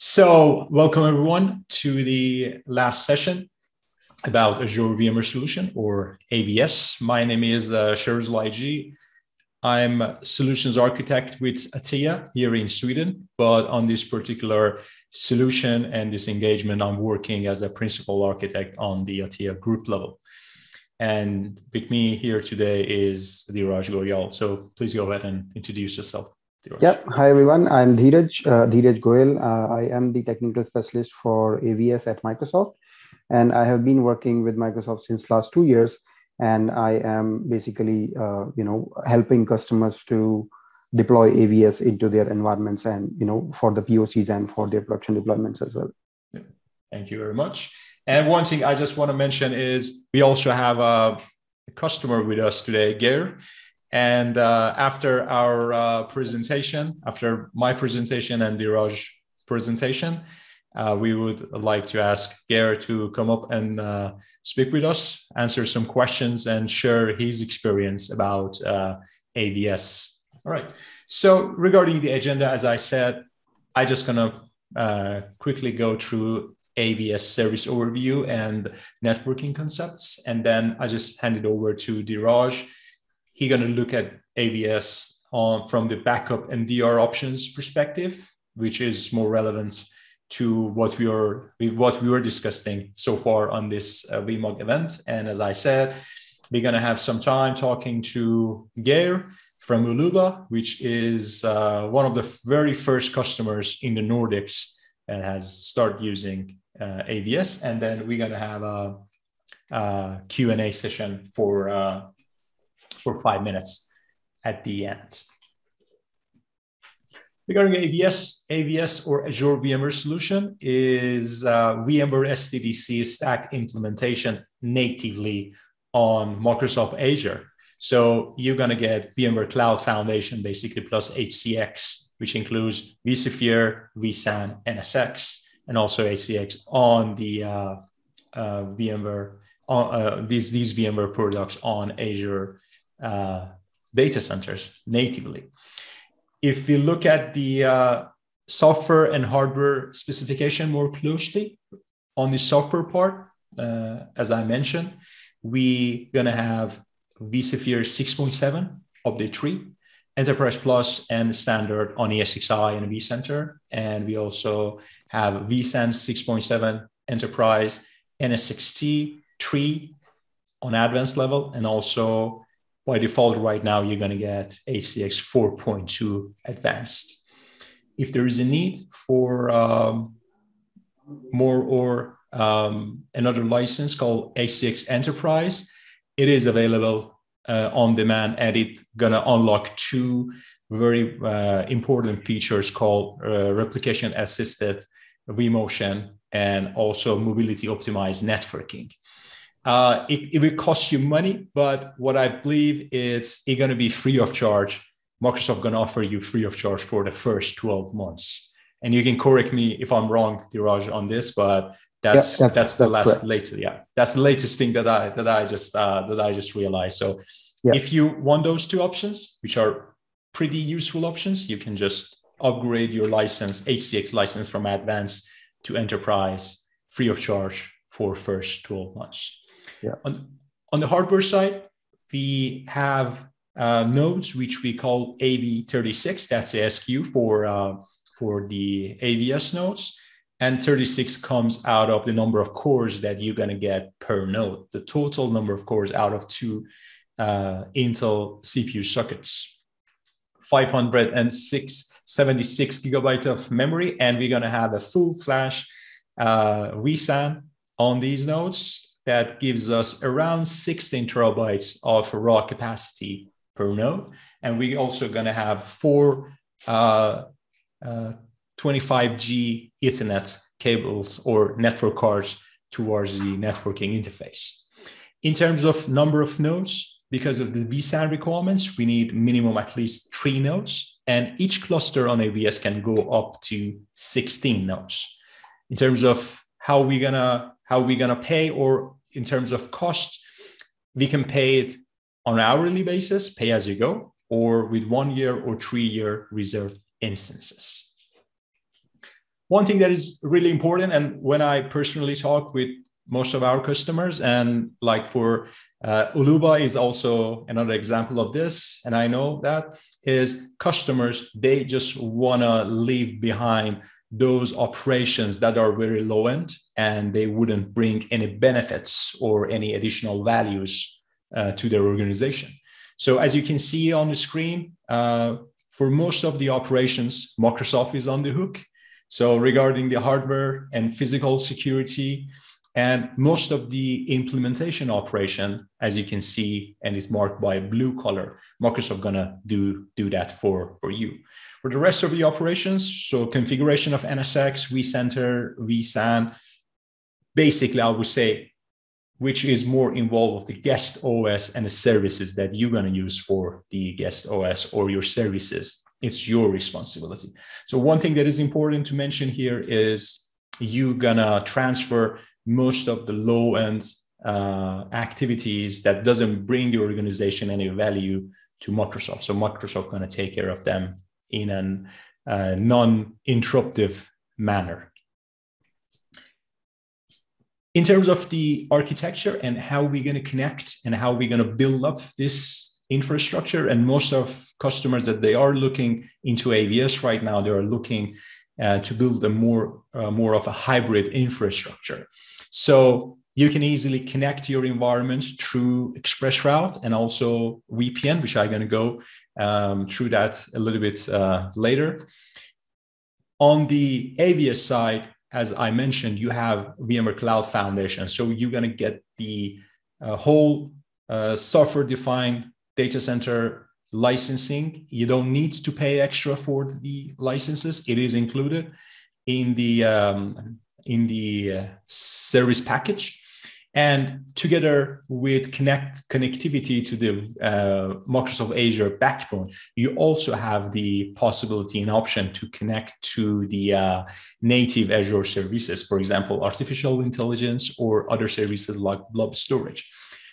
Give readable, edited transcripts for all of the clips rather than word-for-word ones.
So welcome everyone to the last session about Azure VMware Solution or AVS. My name is Shahrouz Lahiji. I'm a solutions architect with ATEA here in Sweden, but on this particular solution and this engagement, I'm working as a principal architect on the ATEA group level. And with me here today is Dheeraj Goyal. So please go ahead and introduce yourself. Dheeraj. Yep. Hi, everyone. I'm Dheeraj Goyal. I am the technical specialist for AVS at Microsoft, and I have been working with Microsoft since last 2 years. And I am basically, helping customers to deploy AVS into their environments and, for the POCs and for their production deployments as well. Thank you very much. And one thing I just want to mention is we also have a customer with us today, Geir. And after our presentation, after my presentation and Dheeraj's presentation, we would like to ask Geir to come up and speak with us, answer some questions, and share his experience about AVS. All right. So regarding the agenda, as I said, I'm just going to quickly go through AVS service overview and networking concepts. And then I just hand it over to Dheeraj. He's going to look at AVS from the backup and DR options perspective, which is more relevant to what we were discussing so far on this VMUG event. And as I said, we're going to have some time talking to Geir from Uloba, which is one of the very first customers in the Nordics that has started using AVS. And then we're going to have a Q&A session for 5 minutes at the end. Regarding AVS or Azure VMware Solution is VMware SDDC stack implementation natively on Microsoft Azure. So you're going to get VMware Cloud Foundation basically plus HCX, which includes vSphere, vSAN, NSX, and also HCX on the VMware, these VMware products on Azure data centers natively. If we look at the software and hardware specification more closely on the software part, as I mentioned, we're going to have vSphere 6.7 update 3, Enterprise Plus and Standard on ESXi and vCenter. And we also have vSAN 6.7 Enterprise, NSXT 3 on advanced level, and also by default right now, you're going to get HCX 4.2 advanced. If there is a need for more or another license called HCX Enterprise, it is available on demand, and it's going to unlock two very important features called replication assisted vMotion and also mobility optimized networking. It will cost you money, but what I believe is it's going to be free of charge. Microsoft going to offer you free of charge for the first 12 months. And you can correct me if I'm wrong, Dheeraj, on this, but that's the latest thing that I just realized. So if you want those two options, which are pretty useful options, you can just upgrade your license, HCX license from advanced to enterprise free of charge for first 12 months. Yeah. On the hardware side, we have nodes which we call AV36. That's the SKU for the AVS nodes, and 36 comes out of the number of cores that you're going to get per node. The total number of cores out of two Intel CPU sockets, 576 gigabytes of memory, and we're going to have a full flash vSAN on these nodes. That gives us around 16 terabytes of raw capacity per node. And we're also going to have 4 25G Ethernet cables or network cards towards the networking interface. In terms of number of nodes, because of the vSAN requirements, we need minimum at least 3 nodes, and each cluster on AVS can go up to 16 nodes. In terms of how we're gonna pay, or in terms of cost, we can pay it on an hourly basis, pay as you go, or with 1 year or 3 year reserved instances. One thing that is really important, and when I personally talk with most of our customers, and like for Uloba is also another example of this, and I know that is customers, they just want to leave behind those operations that are very low end and they wouldn't bring any benefits or any additional values to their organization. So as you can see on the screen, for most of the operations, Microsoft is on the hook. So regarding the hardware and physical security, and most of the implementation operation, as you can see, and it's marked by a blue color, Microsoft gonna do that for you. For the rest of the operations, so configuration of NSX, vCenter, vSAN, basically I would say, which is more involved with the guest OS and the services that you're gonna use for the guest OS or your services. It's your responsibility. So one thing that is important to mention here is you're gonna transfer most of the low-end activities that doesn't bring the organization any value to Microsoft. So Microsoft gonna take care of them in a non-interruptive manner. In terms of the architecture and how we're gonna connect and how we're gonna build up this infrastructure, and most of customers that they are looking into AVS right now, they are looking to build a more of a hybrid infrastructure. So you can easily connect your environment through ExpressRoute and also VPN, which I'm going to go through that a little bit later. On the AVS side, as I mentioned, you have VMware Cloud Foundation. So you're going to get the whole software-defined data center licensing. You don't need to pay extra for the licenses. It is included in the service package. And together with connectivity to the Microsoft Azure backbone, you also have the possibility and option to connect to the native Azure services, for example, artificial intelligence or other services like blob storage.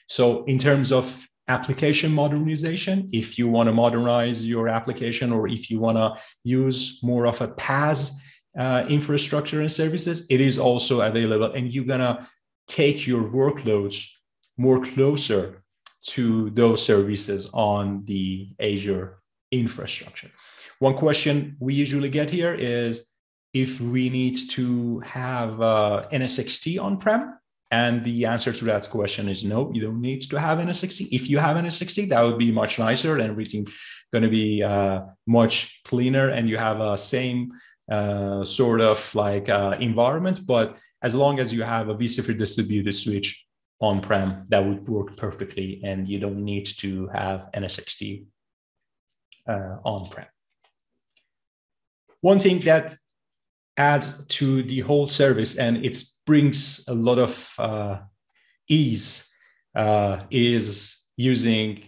So in terms of application modernization, if you want to modernize your application or if you want to use more of a PaaS infrastructure and services, it is also available, and you're going to take your workloads more closer to those services on the Azure infrastructure. One question we usually get here is if we need to have NSXT on-prem. And the answer to that question is no, you don't need to have NSXT. If you have NSXT, that would be much nicer and everything going to be much cleaner, and you have a same sort of like environment. But as long as you have a vSphere distributed switch on-prem, that would work perfectly, and you don't need to have NSXT on-prem. One thing that adds to the whole service, and it brings a lot of ease, is using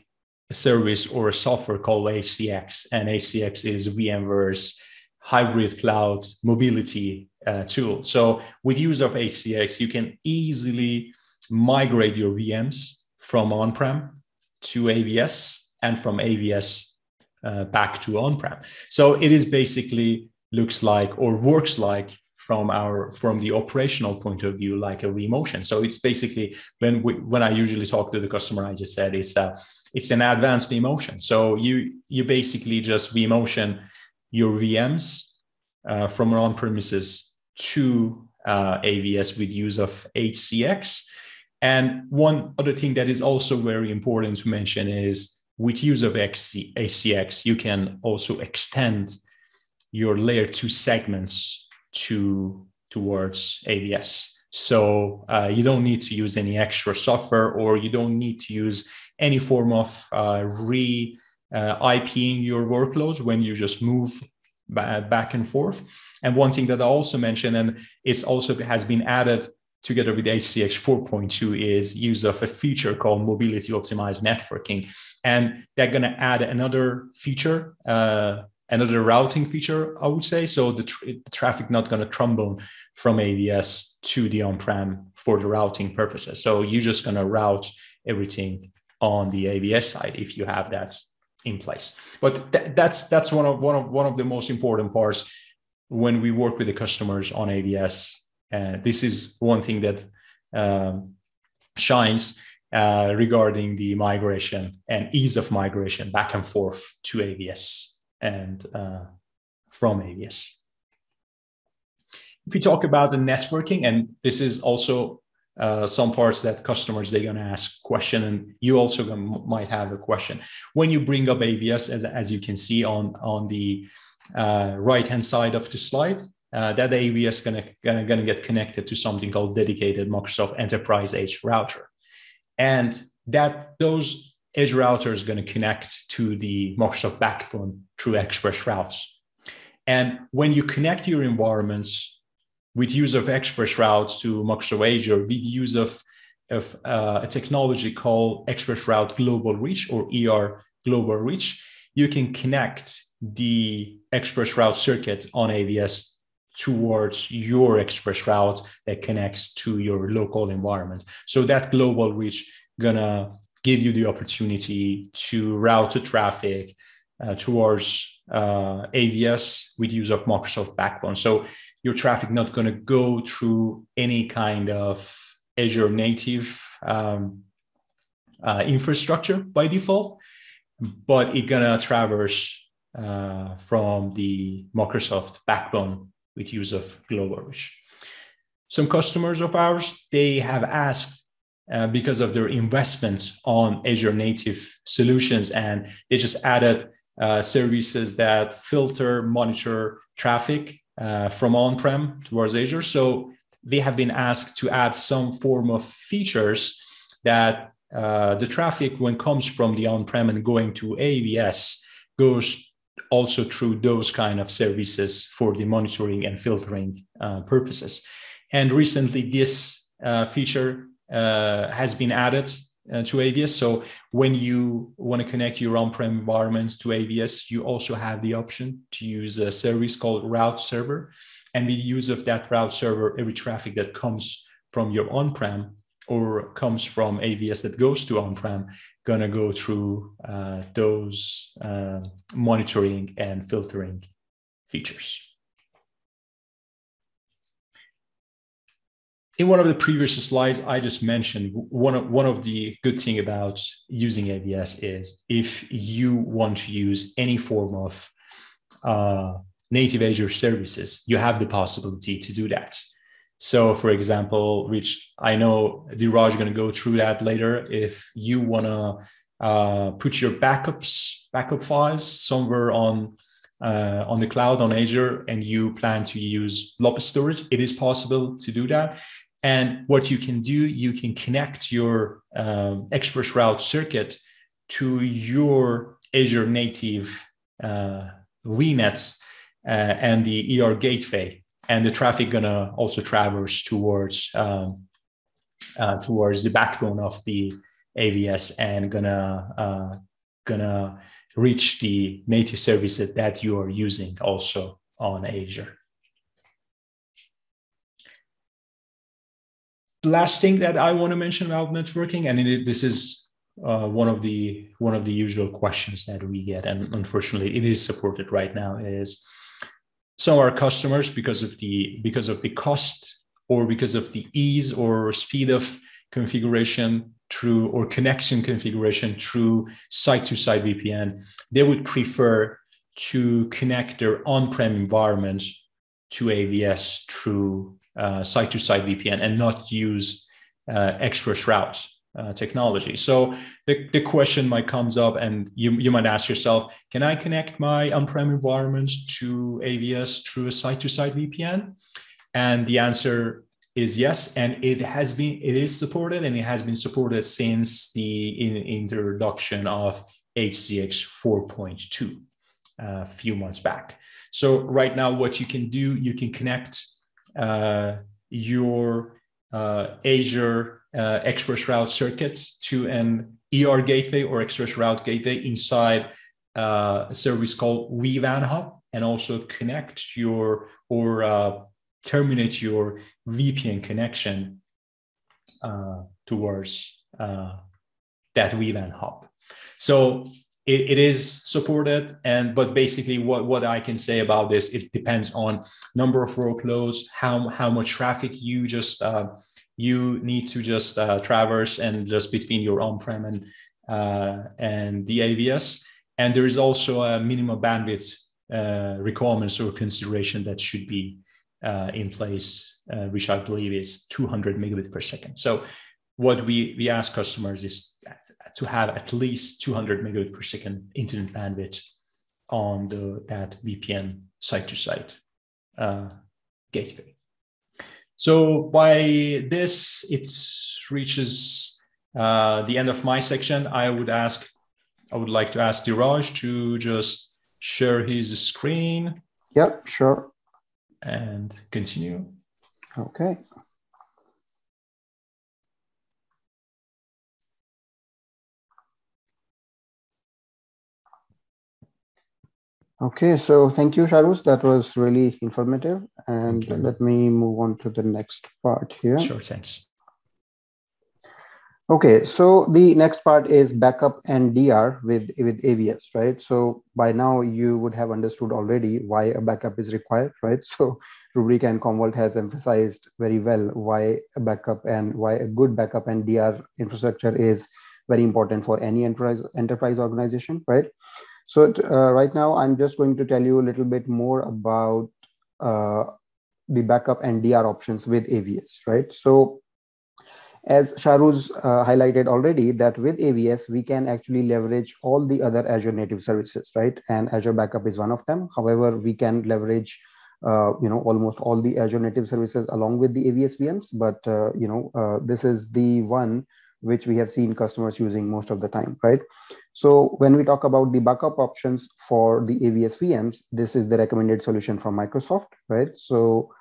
a service or a software called HCX, and HCX is VMware's hybrid cloud mobility tool. So with use of HCX, you can easily migrate your VMs from on-prem to AVS and from AVS back to on-prem. So it is basically looks like or works like from the operational point of view like a vMotion. So it's basically when I usually talk to the customer, I just said it's an advanced vMotion. So you basically just vMotion your VMs from on-premises to AVS with use of HCX. And one other thing that is also very important to mention is with use of HCX, you can also extend your layer 2 segments towards AVS. So you don't need to use any extra software, or you don't need to use any form of IPing your workloads when you just move back and forth. And one thing that I also mentioned, and it's also has been added together with HCX 4.2, is use of a feature called mobility optimized networking. And they're going to add another feature, another routing feature, I would say. So the traffic not going to trombone from AVS to the on-prem for the routing purposes. So you're just going to route everything on the AVS side if you have that in place. But that's one of the most important parts. when we work with the customers on AVS, this is one thing that shines regarding the migration and ease of migration back and forth to AVS and from AVS. If we talk about the networking, and this is also some parts that customers, they're going to ask question, and you also might have a question. When you bring up AVS, as you can see on the right-hand side of the slide, that AVS gonna get connected to something called dedicated Microsoft Enterprise Edge router. And those edge routers going to connect to the Microsoft backbone through express routes. And when you connect your environments with use of express routes to Microsoft Azure, with use of a technology called Express Route Global Reach, or ER Global Reach, you can connect the express route circuit on AVS towards your express route that connects to your local environment. So that global reach gonna give you the opportunity to route the traffic towards AVS with use of Microsoft backbone. So your traffic not gonna go through any kind of Azure native infrastructure by default, but it's gonna traverse from the Microsoft backbone with use of global reach. Some customers of ours, they have asked because of their investment on Azure native solutions, and they just added services that filter, monitor traffic from on-prem towards Azure. So they have been asked to add some form of features that the traffic, when it comes from the on-prem and going to AVS, goes also through those kind of services for the monitoring and filtering purposes. And recently this feature has been added to AVS. So when you want to connect your on-prem environment to AVS, you also have the option to use a service called Route Server. And with the use of that Route Server, every traffic that comes from your on-prem or comes from AVS that goes to on-prem, gonna go through those monitoring and filtering features. In one of the previous slides, I just mentioned one of the good thing about using AVS is if you want to use any form of native Azure services, you have the possibility to do that. So for example, which I know Dheeraj is going to go through that later, if you want to put your backup files somewhere on the cloud on Azure and you plan to use local storage, it is possible to do that. And what you can do, you can connect your express route circuit to your Azure native VNets and the ER gateway. And the traffic gonna also traverse towards the backbone of the AVS and gonna reach the native services that you are using also on Azure. The last thing that I want to mention about networking, and this is one of the usual questions that we get, and unfortunately it is supported right now, is some of our customers, because of the cost or because of the ease or speed of configuration through or connection configuration through site-to-site VPN, they would prefer to connect their on-prem environment to AVS through site-to-site VPN and not use express route technology. So the question might comes up, and you might ask yourself, can I connect my on-prem environment to AVS through a site-to-site VPN? And the answer is yes, and it is supported, and it has been supported since the introduction of HCX 4.2 a few months back. So right now, what you can do, you can connect your Azure express route circuits to an ER gateway or express route gateway inside a service called vWAN Hub, and also connect your or terminate your VPN connection towards that vWAN Hub. So it is supported, but basically what I can say about this, it depends on number of workloads, how much traffic you just you need to just traverse and just between your on-prem and the AVS. And there is also a minimum bandwidth requirements or consideration that should be in place, which I believe is 200 megabits per second. So what we ask customers is to have at least 200 megabits per second internet bandwidth on that VPN site-to-site gateway. So by this, it reaches the end of my section. I would like to ask Dheeraj to just share his screen. Yep, sure. And continue. Okay. Okay, so thank you, Shahrouz. That was really informative. And let me move on to the next part here. Sure, thanks. Okay, so the next part is backup and DR with AVS, right? So by now you would have understood already why a backup is required, right? So Rubrik and Commvault has emphasized very well why a backup and why a good backup and DR infrastructure is very important for any enterprise organization, right? So right now, I'm just going to tell you a little bit more about the backup and DR options with AVS, right? So as Shahrouz highlighted already, that with AVS, we can actually leverage all the other Azure native services, right? And Azure Backup is one of them. However, we can leverage almost all the Azure native services along with the AVS VMs, but this is the one which we have seen customers using most of the time, right? So when we talk about the backup options for the AVS VMs, this is the recommended solution from Microsoft, right? So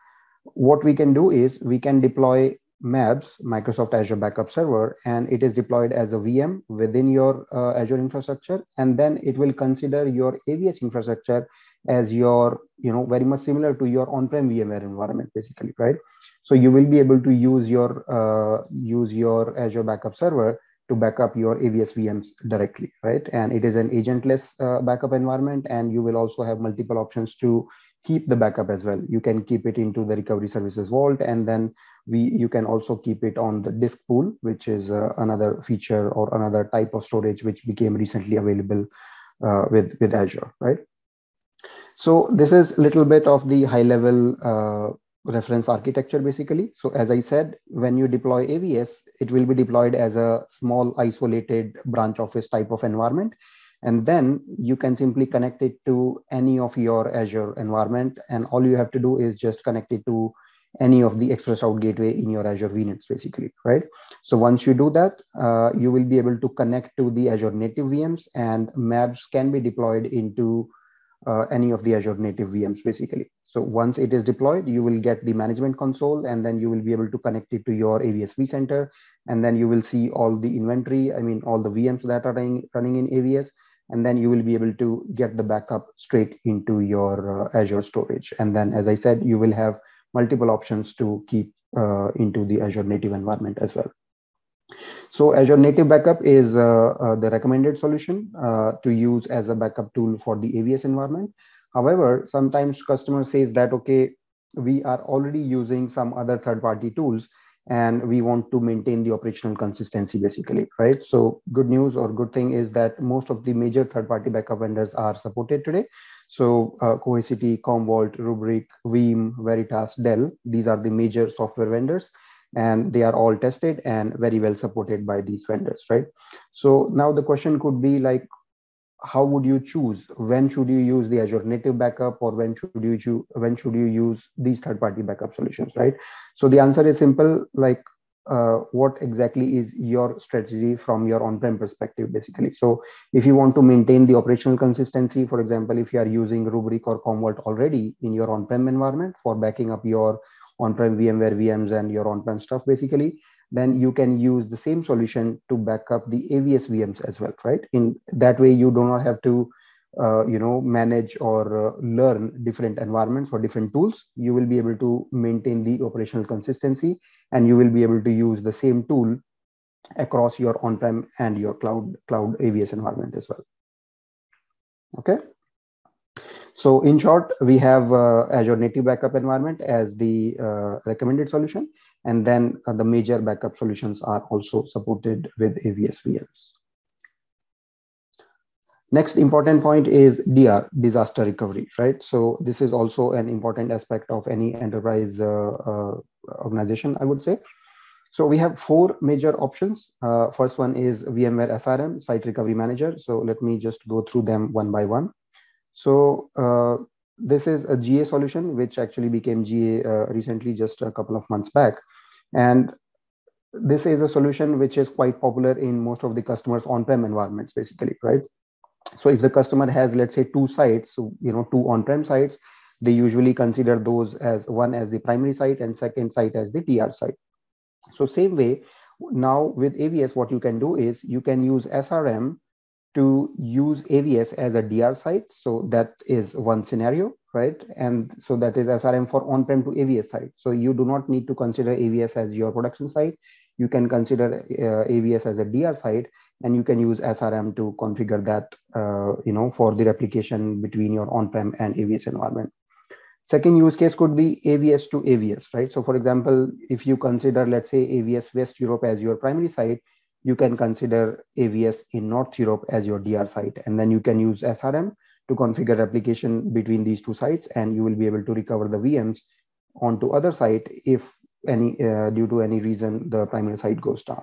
what we can do is we can deploy MABS, Microsoft Azure Backup Server, and it is deployed as a VM within your Azure infrastructure, and then it will consider your AVS infrastructure as your, very much similar to your on-prem VMware environment, basically, right? So you will be able to use your Azure Backup Server to back up your AVS VMs directly, right? And it is an agentless backup environment, and you will also have multiple options to keep the backup as well. You can keep it into the recovery services vault, and then you can also keep it on the disk pool, which is another feature or another type of storage which became recently available with Azure, right? So this is a little bit of the high level reference architecture, basically. So as I said, when you deploy AVS, it will be deployed as a small isolated branch office type of environment. And then you can simply connect it to any of your Azure environment. And all you have to do is just connect it to any of the express route gateway in your Azure VNets, basically, right? So once you do that, you will be able to connect to the Azure native VMs, and MABS can be deployed into any of the Azure native VMs, basically. So once it is deployed, you will get the management console, and then you will be able to connect it to your AVS vCenter, and then you will see all the inventory, all the VMs that are running in AVS, and then you will be able to get the backup straight into your Azure storage. And then, as I said, you will have multiple options to keep into the Azure native environment as well. So Azure Native Backup is the recommended solution to use as a backup tool for the AVS environment. However, sometimes customers says that, okay, we are already using some other third-party tools and we want to maintain the operational consistency, basically, right? So good news or good thing is that most of the major third-party backup vendors are supported today. So Cohesity, Commvault, Rubrik, Veeam, Veritas, Dell, these are the major software vendors, and they are all tested and very well supported by these vendors, right? So now the question could be like, how would you choose? When should you use the Azure native backup, or when should you use these third-party backup solutions, right? So the answer is simple, like what exactly is your strategy from your on-prem perspective, basically. So if you want to maintain the operational consistency, for example, if you are using Rubrik or Commvault already in your on-prem environment for backing up your on-prem VMware VMs and your on-prem stuff, basically, then you can use the same solution to back up the AVS VMs as well, right? In that way, you do not have to, manage or learn different environments or different tools. You will be able to maintain the operational consistency, and you will be able to use the same tool across your on-prem and your cloud AVS environment as well. Okay. So in short, we have Azure Native Backup Environment as the recommended solution. And then the major backup solutions are also supported with AVS VMs. Next important point is DR, disaster recovery, right? So this is also an important aspect of any enterprise organization, I would say. So we have four major options. First one is VMware SRM, Site Recovery Manager. So let me just go through them one by one. So this is a GA solution, which actually became GA recently, just a couple of months back. And this is a solution which is quite popular in most of the customers' on-prem environments, basically, right? So if the customer has, let's say, two sites, so, two on-prem sites, they usually consider those as one as the primary site and second site as the DR site. So same way, now with AVS, what you can do is you can use SRM to use AVS as a DR site. So that is one scenario, right? And so that is SRM for on-prem to AVS site. So you do not need to consider AVS as your production site. You can consider AVS as a DR site, and you can use SRM to configure that, for the replication between your on-prem and AVS environment. Second use case could be AVS to AVS, right? So for example, if you consider, let's say, AVS West Europe as your primary site, you can consider AVS in North Europe as your DR site. And then you can use SRM to configure replication between these two sites, and you will be able to recover the VMs onto other site if due to any reason the primary site goes down.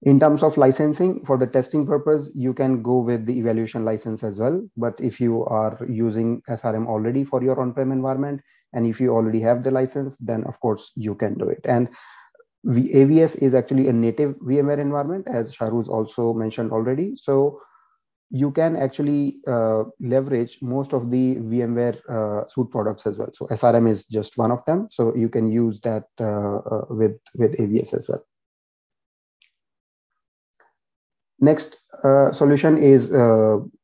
In terms of licensing, for the testing purpose, you can go with the evaluation license as well. But if you are using SRM already for your on-prem environment, and if you already have the license, then of course you can do it. And AVS is actually a native VMware environment, as Shahrouz also mentioned already. So you can actually leverage most of the VMware suite products as well. So SRM is just one of them. So you can use that with AVS as well. Next solution is,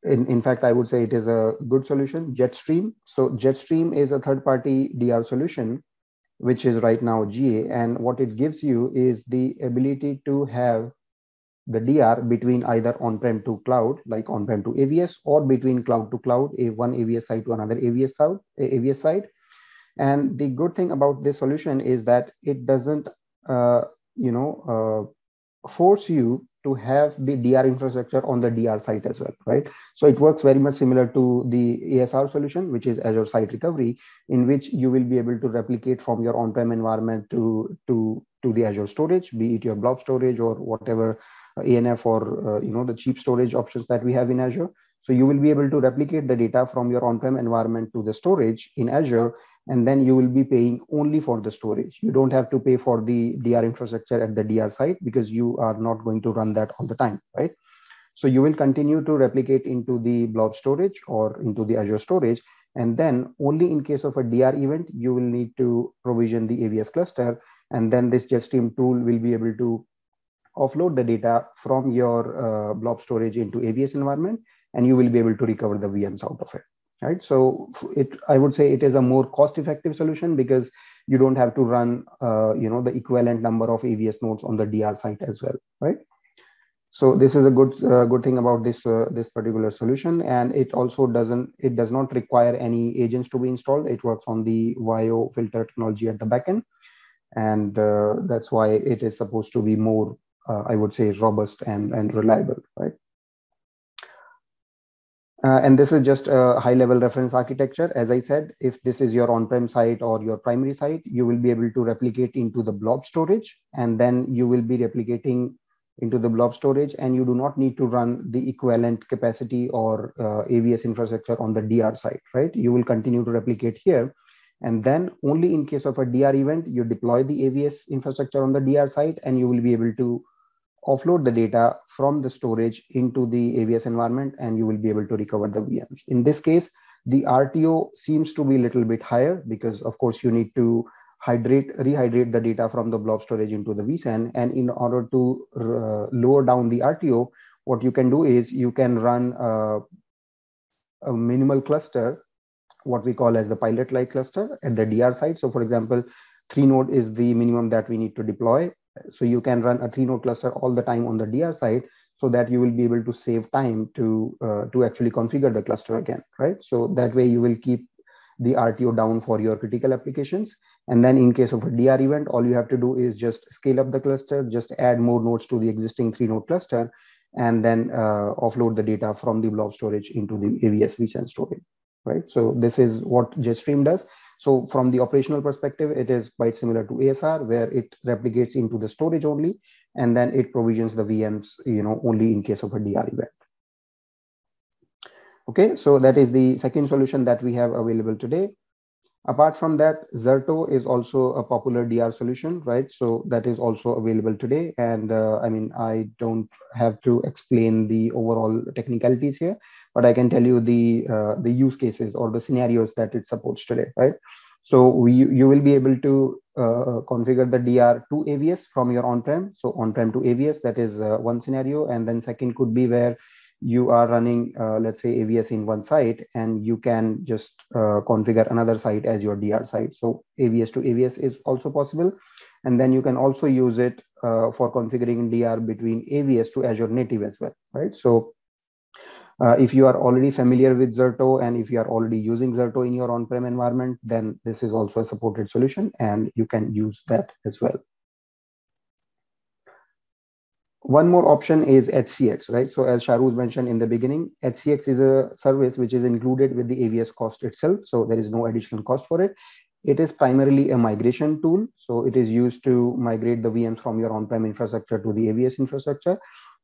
in fact, I would say it is a good solution, Jetstream. So Jetstream is a third-party DR solution, which is right now GA. And what it gives you is the ability to have the DR between either on-prem to cloud, like on-prem to AVS, or between cloud to cloud, one AVS site to another AVS site. And the good thing about this solution is that it doesn't, force you to have the DR infrastructure on the DR site as well, right? So it works very much similar to the ASR solution, which is Azure Site Recovery, in which you will be able to replicate from your on-prem environment to the Azure storage, be it your blob storage or whatever ANF or the cheap storage options that we have in Azure. So you will be able to replicate the data from your on-prem environment to the storage in Azure, and then you will be paying only for the storage. You don't have to pay for the DR infrastructure at the DR site because you are not going to run that all the time, right? So you will continue to replicate into the blob storage or into the Azure storage. And then only in case of a DR event, you will need to provision the AVS cluster. And then this Jetstream tool will be able to offload the data from your blob storage into AVS environment, and you will be able to recover the VMs out of it. Right. So I would say it is a more cost-effective solution because you don't have to run, the equivalent number of AVS nodes on the DR site as well. Right. So this is a good thing about this particular solution, and it also does not require any agents to be installed. It works on the YO filter technology at the backend, and that's why it is supposed to be more, I would say, robust and reliable. Right. And this is just a high-level reference architecture. As I said, if this is your on-prem site or your primary site, you will be able to replicate into the blob storage, and then you will be replicating into the blob storage, and you do not need to run the equivalent capacity or AVS infrastructure on the DR site, right? You will continue to replicate here. And then only in case of a DR event, you deploy the AVS infrastructure on the DR site, and you will be able to offload the data from the storage into the AVS environment, and you will be able to recover the VMs. In this case, the RTO seems to be a little bit higher because, of course, you need to rehydrate the data from the blob storage into the vSAN. And in order to lower down the RTO, what you can do is you can run a minimal cluster, what we call as the pilot-like cluster at the DR site. So for example, 3 node is the minimum that we need to deploy. So you can run a 3-node cluster all the time on the DR side. so that you will be able to save time to actually configure the cluster again, right? So that way you will keep the RTO down for your critical applications. And then in case of a DR event, all you have to do is just scale up the cluster, just add more nodes to the existing 3-node cluster, and then offload the data from the blob storage into the AVS vSAN storage, right? So this is what Jetstream does. So from the operational perspective, it is quite similar to ASR, where it replicates into the storage only, and then it provisions the VMs, only in case of a DR event. Okay, so that is the second solution that we have available today. Apart from that, Zerto is also a popular DR solution, right? So that is also available today. And I don't have to explain the overall technicalities here, but I can tell you the use cases or the scenarios that it supports today, right? So you will be able to configure the DR to AVS from your on-prem. So on-prem to AVS, that is one scenario. And then second could be where you are running, let's say, AVS in one site, and you can just configure another site as your DR site. So AVS to AVS is also possible. And then you can also use it for configuring DR between AVS to Azure native as well, right? So if you are already familiar with Zerto, and if you are already using Zerto in your on-prem environment, then this is also a supported solution, and you can use that as well. One more option is HCX, right? So as Shahrouz mentioned in the beginning, HCX is a service which is included with the AVS cost itself. So there is no additional cost for it. It is primarily a migration tool. So it is used to migrate the VMs from your on-prem infrastructure to the AVS infrastructure.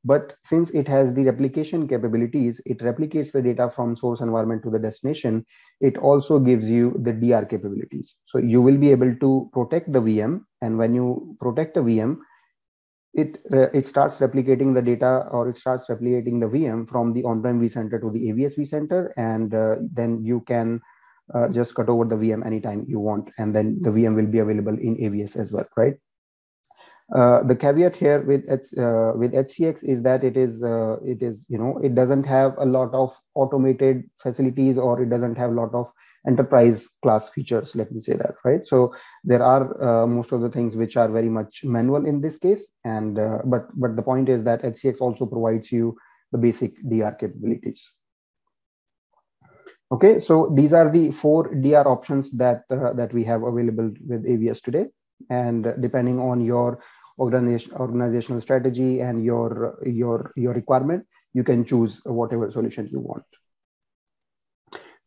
But since it has the replication capabilities, it replicates the data from source environment to the destination. It also gives you the DR capabilities. So you will be able to protect the VM. And when you protect a VM, it starts replicating the data, or it starts replicating the VM from the on-prem vCenter to the AVS vCenter, and then you can just cut over the VM anytime you want, and then the VM will be available in AVS as well, right? The caveat here with HCX is that it doesn't have a lot of automated facilities, or it doesn't have a lot of enterprise class features, let me say that, right? So there are most of the things which are very much manual in this case, and but the point is that HCX also provides you the basic DR capabilities. Okay, so these are the 4 DR options that we have available with AVS today, and depending on your organizational strategy and your requirement, you can choose whatever solution you want.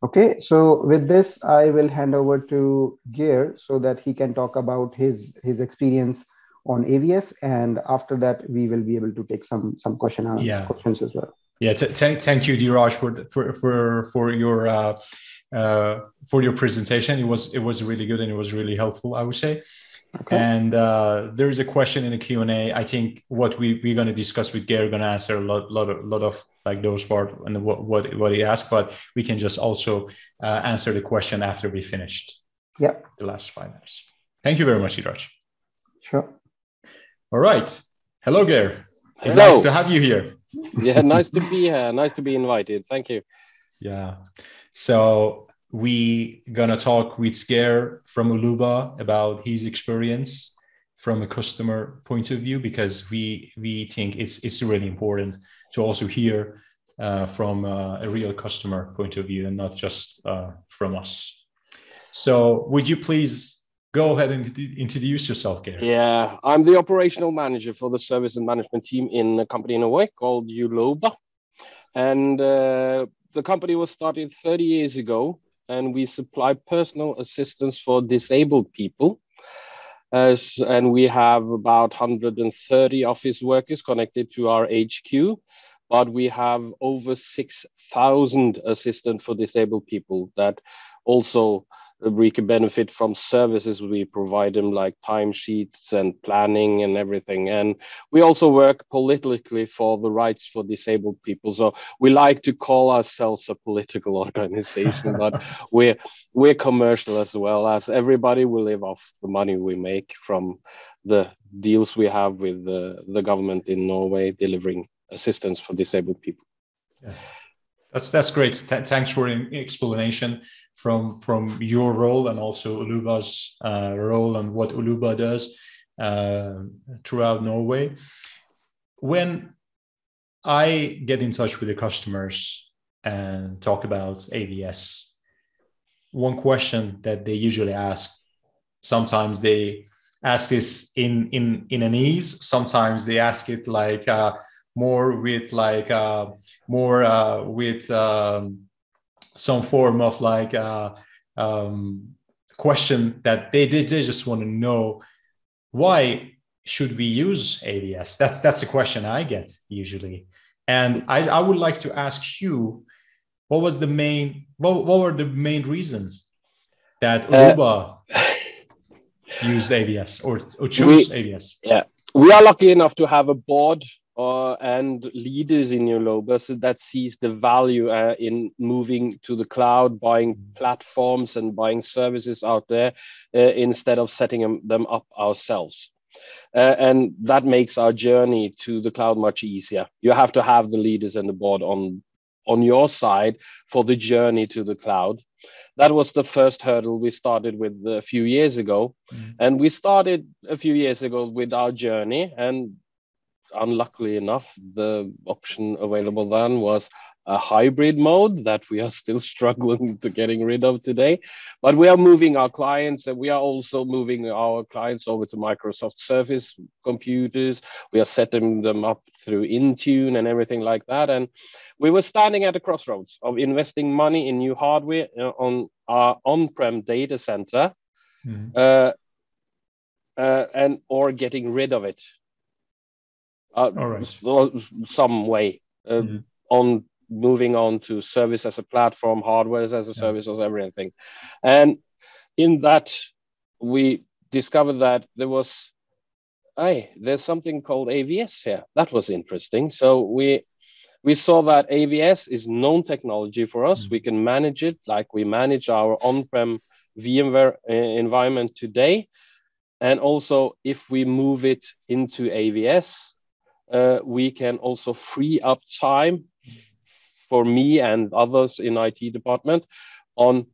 Okay, so with this, I will hand over to Geir so that he can talk about his experience on AVS, and after that, we will be able to take some questions as well. Yeah, thank you, Dheeraj, for your presentation. It was really good, and it was really helpful, I would say. Okay. And there is a question in the Q&A. I think what we're going to discuss with Geir, going to answer a lot of like those part and what he asked, but we can just also answer the question after we finished. Yeah. The last 5 minutes. Thank you very much, Dheeraj. Sure. All right. Hello, Geir. Hello. Nice to have you here. Yeah, nice to be here. Nice to be invited. Thank you. Yeah. So we gonna talk with Geir from Uloba about his experience from a customer point of view, because we think it's really important to also hear from a real customer point of view and not just from us. So would you please go ahead and introduce yourself, Geir? Yeah, I'm the operational manager for the service and management team in a company in Norway called Uloba. And the company was started 30 years ago, and we supply personal assistance for disabled people. And we have about 130 office workers connected to our HQ, but we have over 6,000 assistants for disabled people that also we can benefit from services we provide them, like timesheets and planning and everything. And we also work politically for the rights for disabled people. So we like to call ourselves a political organization, but we're commercial as well. As everybody, we live off the money we make from the deals we have with the government in Norway delivering assistance for disabled people. Yeah. That's great. Thanks for an explanation from your role and also Uloba's role and what Uloba does throughout Norway. When I get in touch with the customers and talk about AVS, one question that they usually ask, sometimes they ask this in an ease, sometimes they ask it like more with like more with some form of like question that they just want to know, why should we use AVS? That's a question I get usually. And I would like to ask you, what were the main reasons that Uloba used AVS or choose AVS? Yeah, we are lucky enough to have a board and leaders in Uloba so that sees the value in moving to the cloud, buying platforms and buying services out there instead of setting them up ourselves. And that makes our journey to the cloud much easier. You have to have the leaders and the board on your side for the journey to the cloud. That was the first hurdle we started with a few years ago. And we started a few years ago with our journey, and unluckily enough, the option available then was a hybrid mode that we are still struggling to getting rid of today. But we are moving our clients, and we are also moving our clients over to Microsoft Surface computers. We are setting them up through Intune and everything like that. And we were standing at a crossroads of investing money in new hardware on our on-prem data center, and or getting rid of it. Some way on moving on to service as a platform, hardware as a service, as everything. And in that, we discovered that there's something called AVS here. That was interesting. So we saw that AVS is known technology for us. We can manage it like we manage our on-prem VMware environment today. And also, if we move it into AVS, we can also free up time for me and others in IT department on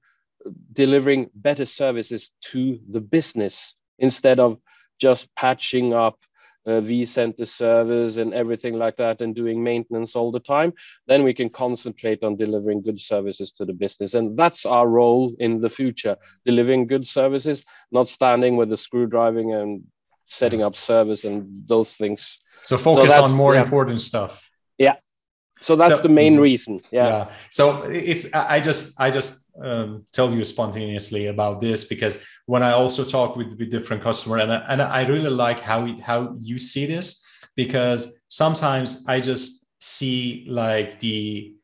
delivering better services to the business instead of just patching up vCenter servers and everything like that and doing maintenance all the time. Then we can concentrate on delivering good services to the business. And that's our role in the future, delivering good services, not standing with the screwdriving and setting up servers and those things. So focus on more important stuff. Yeah. So that's the main reason. Yeah. So I just tell you spontaneously about this because when I also talk with different customers, and I really like how you see this, because sometimes I just see like the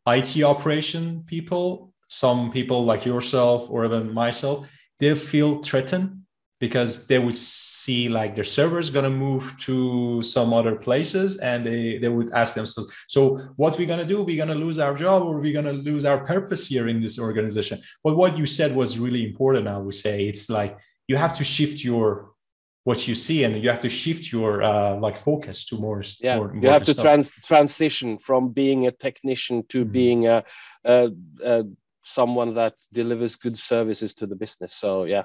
IT operation people, some people like yourself or even myself, they feel threatened because they would see like their server is going to move to some other places, and they would ask themselves, so what we're going to do? We're going to lose our job, or we're going to lose our purpose here in this organization? But what you said was really important. I would say it's like you have to shift what you see, and you have to shift your like focus to more. You have to transition from being a technician to being someone that delivers good services to the business. So yeah.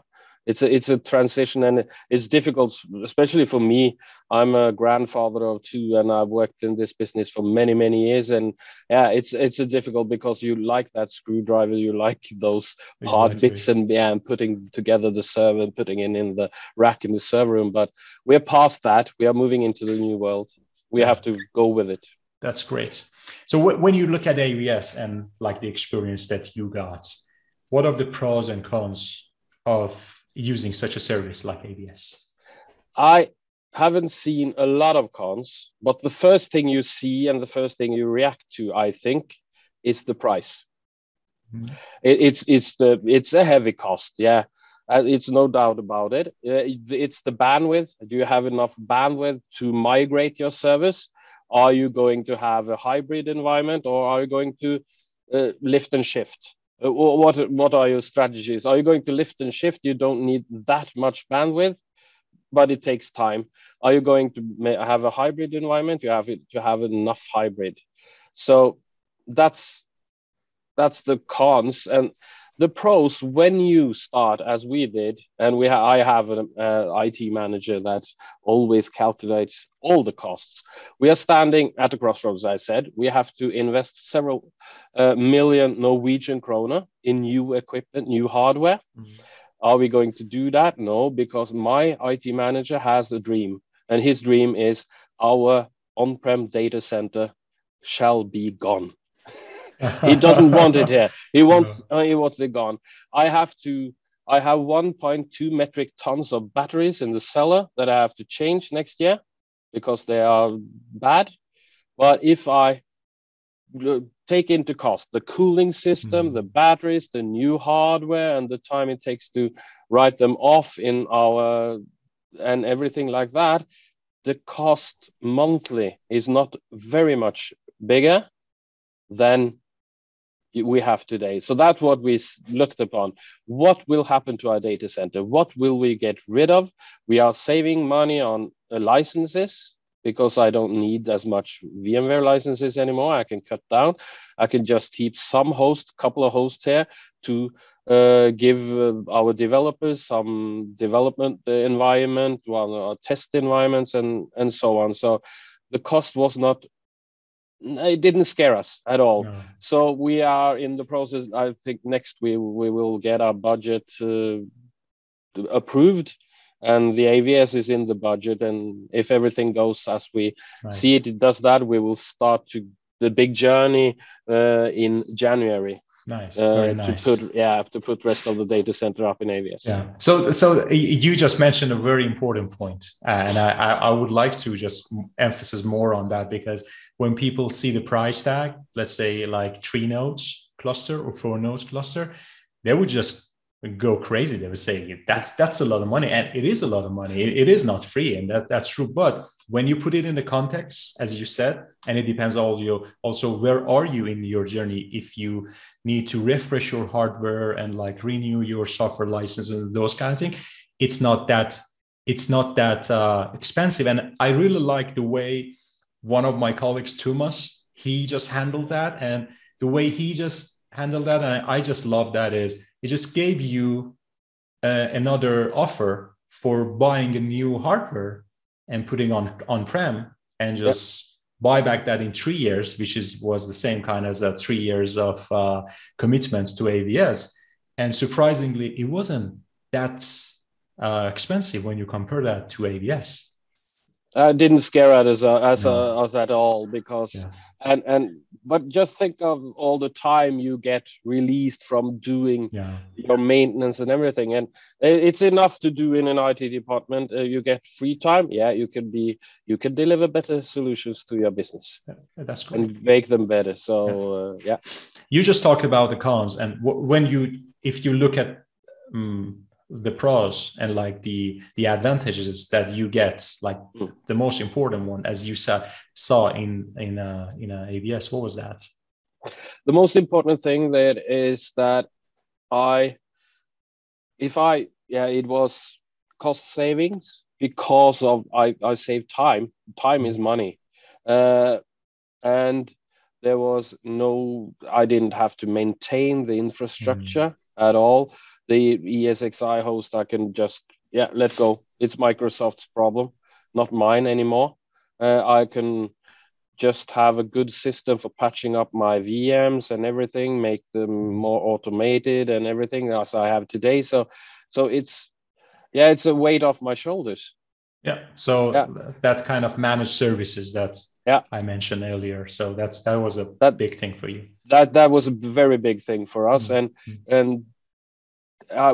It's a transition, and it's difficult, especially for me. I'm a grandfather of two, and I've worked in this business for many, many years. And yeah, it's difficult because you like that screwdriver, you like those hard bits, and putting together the server and putting it in the rack in the server room. But we're past that. We are moving into the new world. We have to go with it. That's great. So when you look at AWS and like the experience that you got, what are the pros and cons of using such a service like AVS? I haven't seen a lot of cons, but the first thing you see and the first thing you react to, I think, is the price. It's a heavy cost, it's no doubt about it. It's the bandwidth. Do you have enough bandwidth to migrate your service? Are you going to have a hybrid environment, or are you going to lift and shift? What are your strategies? Are you going to lift and shift? You don't need that much bandwidth, but it takes time. Are you going to have a hybrid environment? You have to have enough hybrid. So that's the cons. And the pros when you start as we did, and I have an IT manager that always calculates all the costs. We are standing at the crossroads. I said we have to invest several million Norwegian kroner in new equipment, new hardware. Are we going to do that? No, because my IT manager has a dream, and his dream is our on-prem data center shall be gone. He doesn't want it here. He wants it gone. I have 1.2 metric tons of batteries in the cellar that I have to change next year because they are bad. But if I take into cost the cooling system, the batteries, the new hardware, and the time it takes to write them off in our and everything like that, the cost monthly is not very much bigger than we have today. So that's what we looked upon. What will happen to our data center? What will we get rid of? We are saving money on licenses because I don't need as much VMware licenses anymore. I can cut down. I can just keep some host, couple of hosts here to give our developers some development environment, test environments, and so on. So the cost was not, it didn't scare us at all. No. So we are in the process. I think next we will get our budget approved, and the AVS is in the budget. And if everything goes as we see it does that, we will start the big journey in January. Nice, very nice. To put rest of the data center up in AVS. Yeah. So you just mentioned a very important point, and I would like to just emphasize more on that, because when people see the price tag, let's say like 3 nodes cluster or 4 nodes cluster, they would just go crazy. They would say that's a lot of money, and it is a lot of money. It is not free, and that's true. But when you put it in the context, as you said, and it depends also where are you in your journey. If you need to refresh your hardware and like renew your software license and those kind of things, it's not that expensive. And I really like the way one of my colleagues, Thomas, he just handled that, and the way he just handled that, and I just love that, is it just gave you another offer for buying a new hardware and putting on-prem and just buy back that in 3 years, which was the same kind as 3 years of commitments to AVS. And surprisingly, it wasn't that expensive when you compare that to AVS. Didn't scare us at all, because but just think of all the time you get released from doing your maintenance and everything, and it's enough to do in an IT department. You get free time. You can deliver better solutions to your business. That's great. And make them better. So you just talk about the cons, and if you look at the pros and like the advantages that you get, like the most important one, as you saw in AVS, what was that? The most important thing that is that it was cost savings, because of I saved time. Time is money, and there was I didn't have to maintain the infrastructure at all. The ESXi host, I can just let go. It's Microsoft's problem, not mine anymore. I can just have a good system for patching up my VMs and everything, make them more automated and everything as I have today. So it's a weight off my shoulders. That kind of managed services that I mentioned earlier. So that was a big thing for you. That was a very big thing for us, and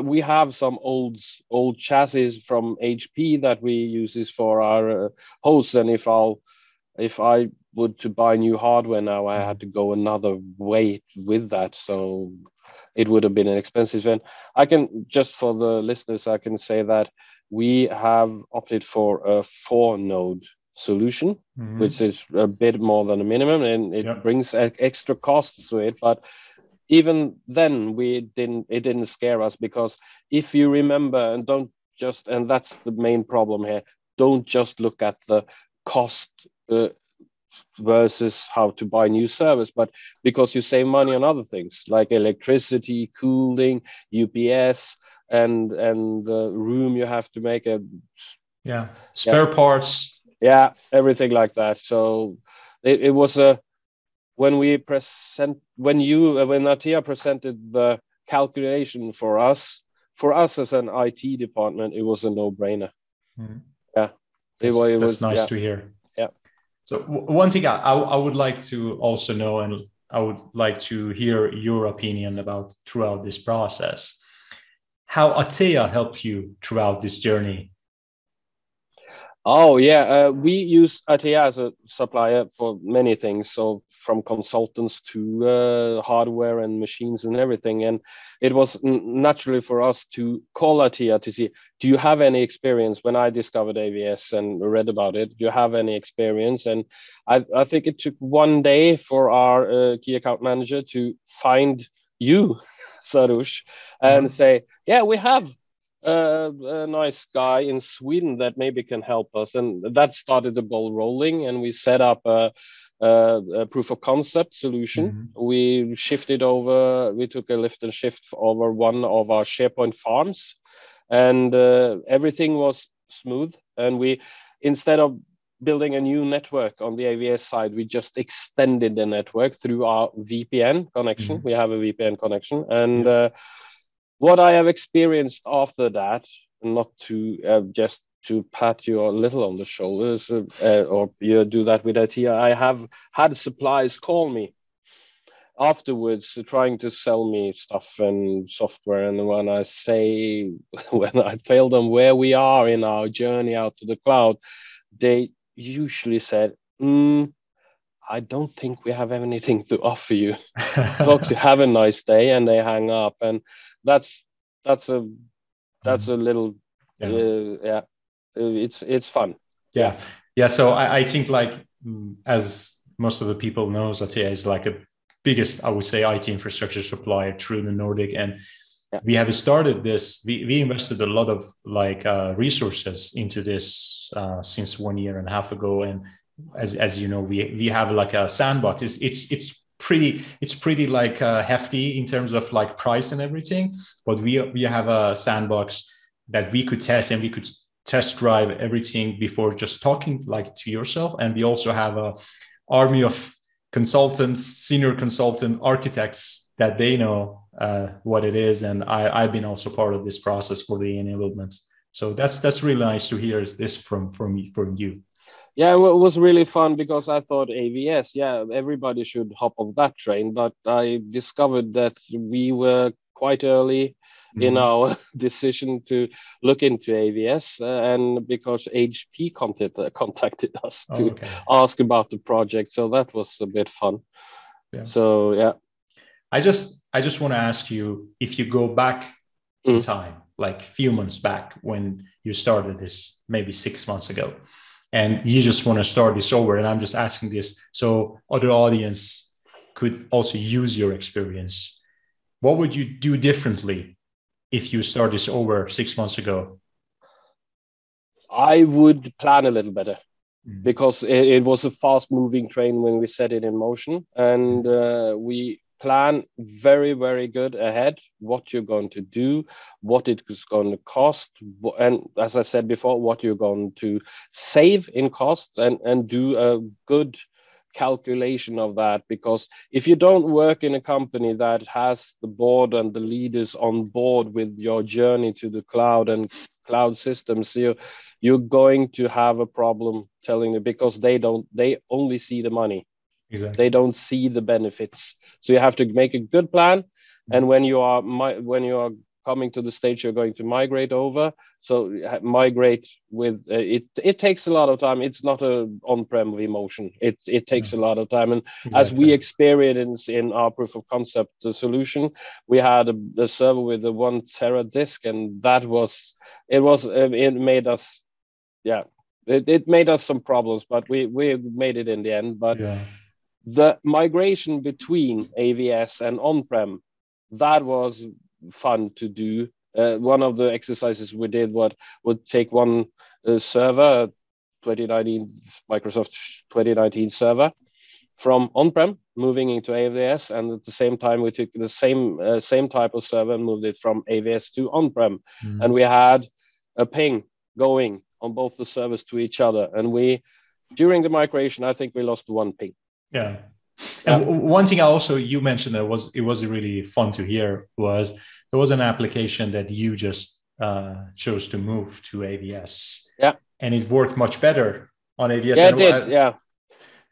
we have some old chassis from HP that we use for our hosts, and if I would to buy new hardware now, I had to go another way with that, so it would have been an expensive. And I can, just for the listeners, I can say that we have opted for a 4-node solution, which is a bit more than a minimum, and it brings extra costs to it, but even then, it didn't scare us, because if you remember, and that's the main problem here, don't just look at the cost versus how to buy new servers, but because you save money on other things like electricity, cooling, UPS, and the room you have to make spare parts, everything like that. So it was when Atea presented the calculation for us as an IT department, it was a no-brainer. That's nice to hear. So one thing I would like to also know, and I would like to hear your opinion about throughout this process, how Atea helped you throughout this journey. Oh yeah, we use Atea as a supplier for many things. So from consultants to hardware and machines and everything. And it was naturally for us to call Atea to see, do you have any experience? When I discovered AVS and read about it, do you have any experience? And I think it took one day for our key account manager to find you, Shahrouz, and say, yeah, we have a nice guy in Sweden that maybe can help us. And that started the ball rolling, and we set up a proof of concept solution. We shifted over, we took a lift and shift over one of our SharePoint farms, and everything was smooth. And we, instead of building a new network on the AVS side, we just extended the network through our VPN connection. We have a VPN connection. And what I have experienced after that, not to just to pat you a little on the shoulders, or you do that with Atea, I have had suppliers call me afterwards trying to sell me stuff and software. And when I tell them where we are in our journey out to the cloud, they usually said, I don't think we have anything to offer you. Hope you have a nice day, and they hang up. And that's a little it's fun. So I think, like, as most of the people knows, Atea is like a biggest, I would say, IT infrastructure supplier through the Nordic, and we have started this. We invested a lot of resources into this since 1.5 years ago, and as you know, we have like a sandbox. It's pretty like hefty in terms of like price and everything, but we have a sandbox that we could test, and we could test drive everything before just talking like to yourself. And we also have a army of consultants, senior consultant architects that they know what it is, and I've been also part of this process for the enablement. So that's really nice to hear this from you. Yeah, well, it was really fun because I thought AVS, everybody should hop on that train. But I discovered that we were quite early in our decision to look into AVS, and because HP contacted us to ask about the project. So that was a bit fun. So, yeah. I just want to ask you, if you go back in time, like a few months back when you started this, maybe 6 months ago, and you just want to start this over, and I'm just asking this so other audience could also use your experience, what would you do differently if you start this over 6 months ago? I would plan a little better, because it was a fast moving train when we set it in motion, and we plan very, very good ahead what you're going to do, what it is going to cost, and as I said before, what you're going to save in costs, and do a good calculation of that. Because if you don't work in a company that has the board and the leaders on board with your journey to the cloud and cloud systems, you're going to have a problem telling them, because they only see the money. Exactly. They don't see the benefits. So you have to make a good plan. And when you are coming to the stage you're going to migrate over, so migrate with it takes a lot of time. It's not an on-prem vMotion. It takes a lot of time. And as we experienced in our proof of concept solution, we had a server with a 1 tera disk, and it made us it made us some problems, but we made it in the end. But the migration between AVS and on-prem, that was fun to do. One of the exercises we did would take one server, 2019 Microsoft 2019 server from on-prem, moving into AWS, and at the same time we took the same type of server and moved it from AWS to on-prem, and we had a ping going on both the servers to each other, and during the migration I think we lost one ping. Yeah. And one thing you mentioned that it was really fun to hear was there was an application that you just chose to move to AWS. Yeah. And it worked much better on AWS. Yeah, it did. Yeah.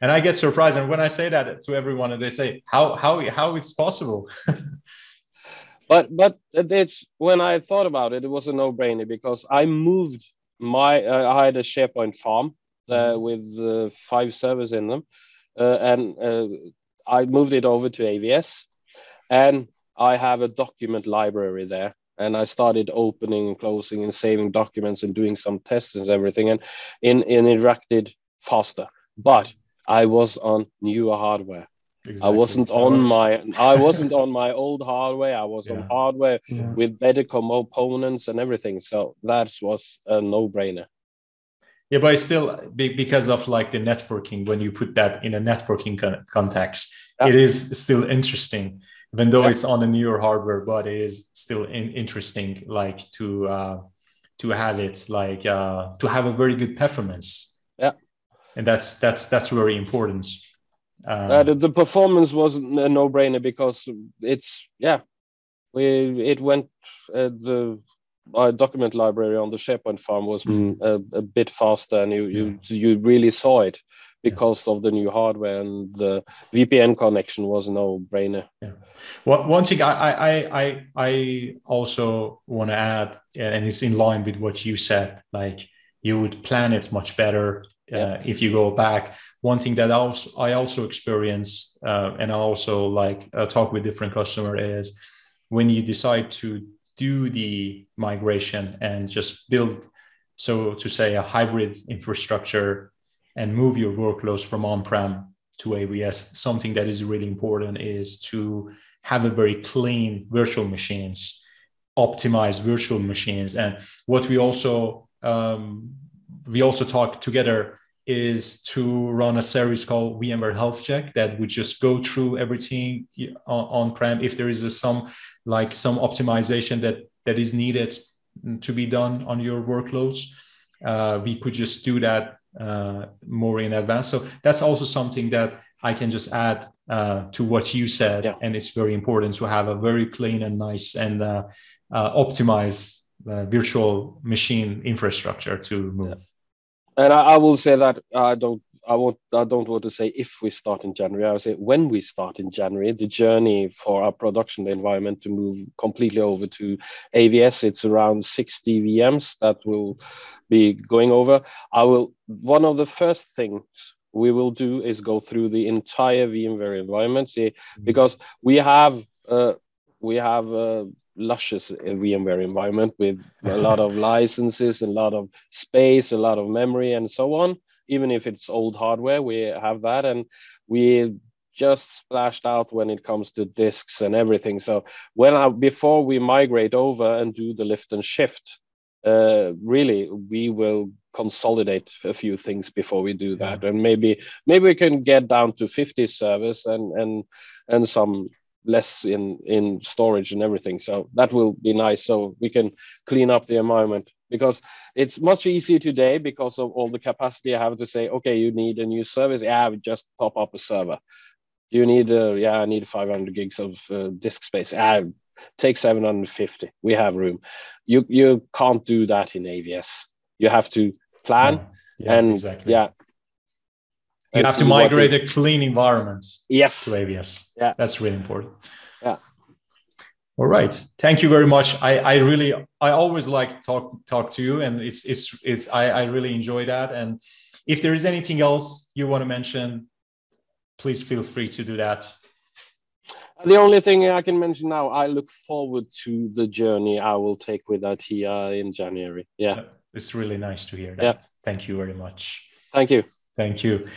And I get surprised. And when I say that to everyone, they say, how it's possible? But it's, when I thought about it, it was a no-brainer because I moved I had a SharePoint farm with 5 servers in them. And I moved it over to AVS, and I have a document library there. And I started opening and closing and saving documents and doing some tests and everything, and interacted faster. But I was on newer hardware. Exactly. I wasn't on my old hardware. I was on hardware with better components and everything. So that was a no-brainer. Yeah, but it's still because of like the networking, when you put that in a networking context, it is still interesting, even though it's on a newer hardware, but it is still interesting, like to have it like to have a very good performance. Yeah. And that's very important. The performance wasn't a no-brainer because it went our document library on the SharePoint farm was a bit faster, and you really saw it because of the new hardware, and the VPN connection was a no-brainer. Yeah. Well, one thing I also want to add, and it's in line with what you said, like you would plan it much better if you go back. One thing that I also experienced, and I also talk with different customers, is when you decide to do the migration and just build, so to say, a hybrid infrastructure and move your workloads from on-prem to AWS, something that is really important is to have a very clean virtual machines, optimized virtual machines. And what we also talked together is to run a service called VMware Health Check that would just go through everything on-prem. If there is some optimization that is needed to be done on your workloads, we could just do that more in advance. So that's also something that I can just add to what you said. Yeah. And it's very important to have a very clean and nice and optimized virtual machine infrastructure to move. Yeah. And I will say that I don't want to say if we start in January. I will say when we start in January, the journey for our production environment to move completely over to AVS, it's around 60 VMs that will be going over. One of the first things we will do is go through the entire VMware environment, because we have luscious VMware environment with a lot of licenses, a lot of space, a lot of memory, and so on. Even if it's old hardware, we have that, and we just splashed out when it comes to disks and everything. So before we migrate over and do the lift and shift, really we will consolidate a few things before we do that, and maybe we can get down to 50 servers and some less in storage and everything. So that will be nice, so we can clean up the environment, because it's much easier today because of all the capacity I have to say, okay, you need a new service, we just pop up a server. You need I need 500 gigs of disk space, take 750, we have room. You can't do that in AVS. You have to plan. Exactly. You have to migrate a clean environment to AVS. Yeah, that's really important. Yeah. All right. Thank you very much. I always like talk to you, and I really enjoy that. And if there is anything else you want to mention, please feel free to do that. The only thing I can mention now, I look forward to the journey I will take with ITIA in January. Yeah. It's really nice to hear that. Yeah. Thank you very much. Thank you. Thank you.